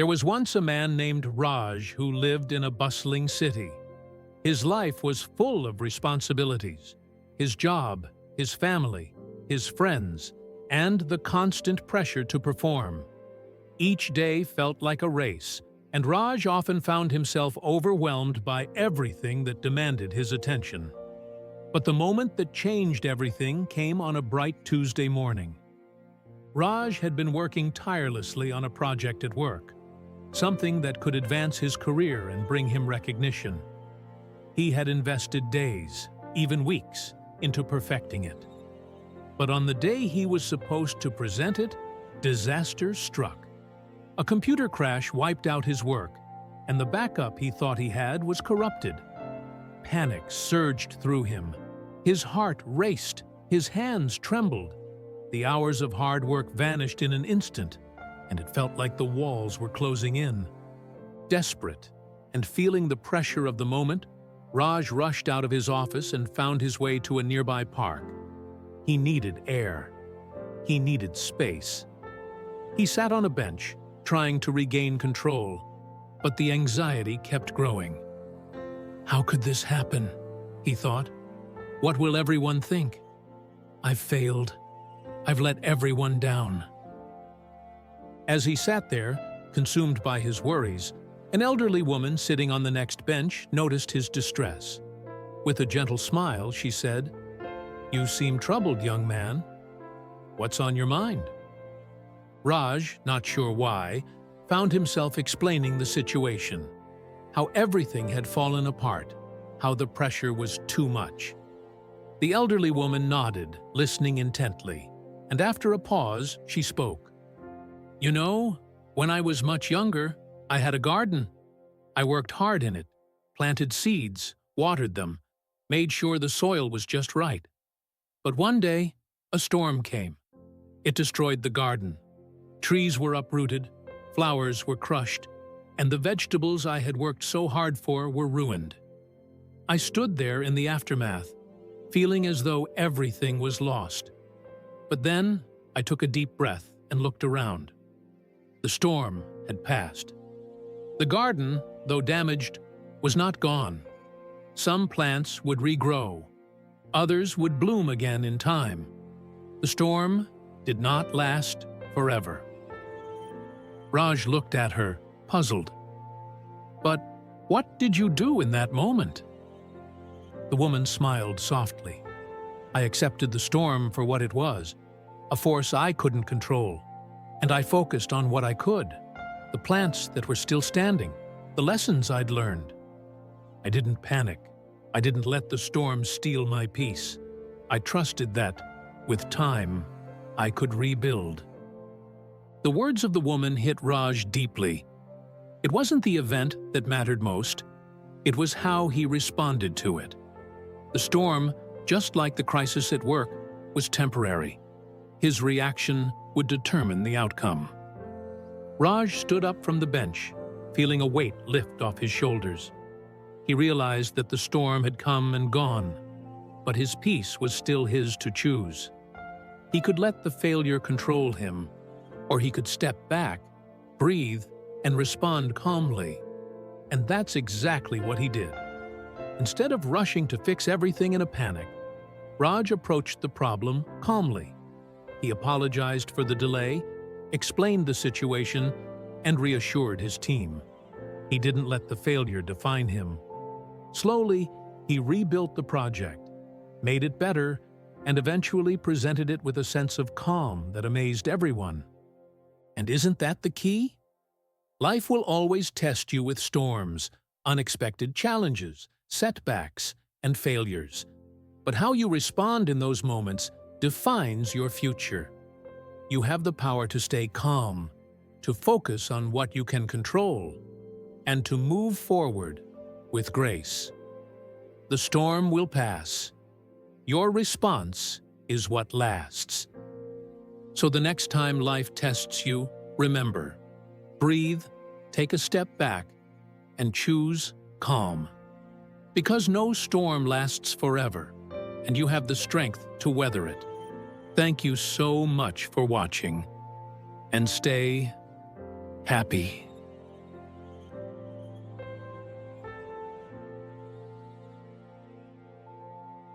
There was once a man named Raj who lived in a bustling city. His life was full of responsibilities: his job, his family, his friends, and the constant pressure to perform. Each day felt like a race, and Raj often found himself overwhelmed by everything that demanded his attention. But the moment that changed everything came on a bright Tuesday morning. Raj had been working tirelessly on a project at work, something that could advance his career and bring him recognition. He had invested days, even weeks, into perfecting it. But on the day he was supposed to present it, disaster struck. A computer crash wiped out his work, and the backup he thought he had was corrupted. Panic surged through him. His heart raced, his hands trembled. The hours of hard work vanished in an instant, and it felt like the walls were closing in. Desperate, and feeling the pressure of the moment, Raj rushed out of his office and found his way to a nearby park. He needed air. He needed space. He sat on a bench, trying to regain control, but the anxiety kept growing. "How could this happen?" he thought. "What will everyone think? I've failed. I've let everyone down." As he sat there, consumed by his worries, an elderly woman sitting on the next bench noticed his distress. With a gentle smile, she said, "You seem troubled, young man. What's on your mind?" Raj, not sure why, found himself explaining the situation. How everything had fallen apart, how the pressure was too much. The elderly woman nodded, listening intently, and after a pause, she spoke. "You know, when I was much younger, I had a garden. I worked hard in it, planted seeds, watered them, made sure the soil was just right. But one day, a storm came. It destroyed the garden. Trees were uprooted, flowers were crushed, and the vegetables I had worked so hard for were ruined. I stood there in the aftermath, feeling as though everything was lost. But then I took a deep breath and looked around. The storm had passed. The garden, though damaged, was not gone. Some plants would regrow. Others would bloom again in time. The storm did not last forever." Raj looked at her, puzzled. "But what did you do in that moment?" The woman smiled softly. "I accepted the storm for what it was, a force I couldn't control, and I focused on what I could, the plants that were still standing, the lessons I'd learned. I didn't panic. I didn't let the storm steal my peace. I trusted that, with time, I could rebuild." The words of the woman hit Raj deeply. It wasn't the event that mattered most. It was how he responded to it. The storm, just like the crisis at work, was temporary. His reaction would determine the outcome. Raj stood up from the bench, feeling a weight lift off his shoulders. He realized that the storm had come and gone, but his peace was still his to choose. He could let the failure control him, or he could step back, breathe, and respond calmly. And that's exactly what he did. Instead of rushing to fix everything in a panic, Raj approached the problem calmly. He apologized for the delay, explained the situation, and reassured his team. He didn't let the failure define him. Slowly, he rebuilt the project, made it better, and eventually presented it with a sense of calm that amazed everyone. And isn't that the key? Life will always test you with storms, unexpected challenges, setbacks, and failures. But how you respond in those moments defines your future. You have the power to stay calm, to focus on what you can control, and to move forward with grace. The storm will pass. Your response is what lasts. So the next time life tests you, remember, breathe, take a step back, and choose calm. Because no storm lasts forever, and you have the strength to weather it. Thank you so much for watching, and stay happy.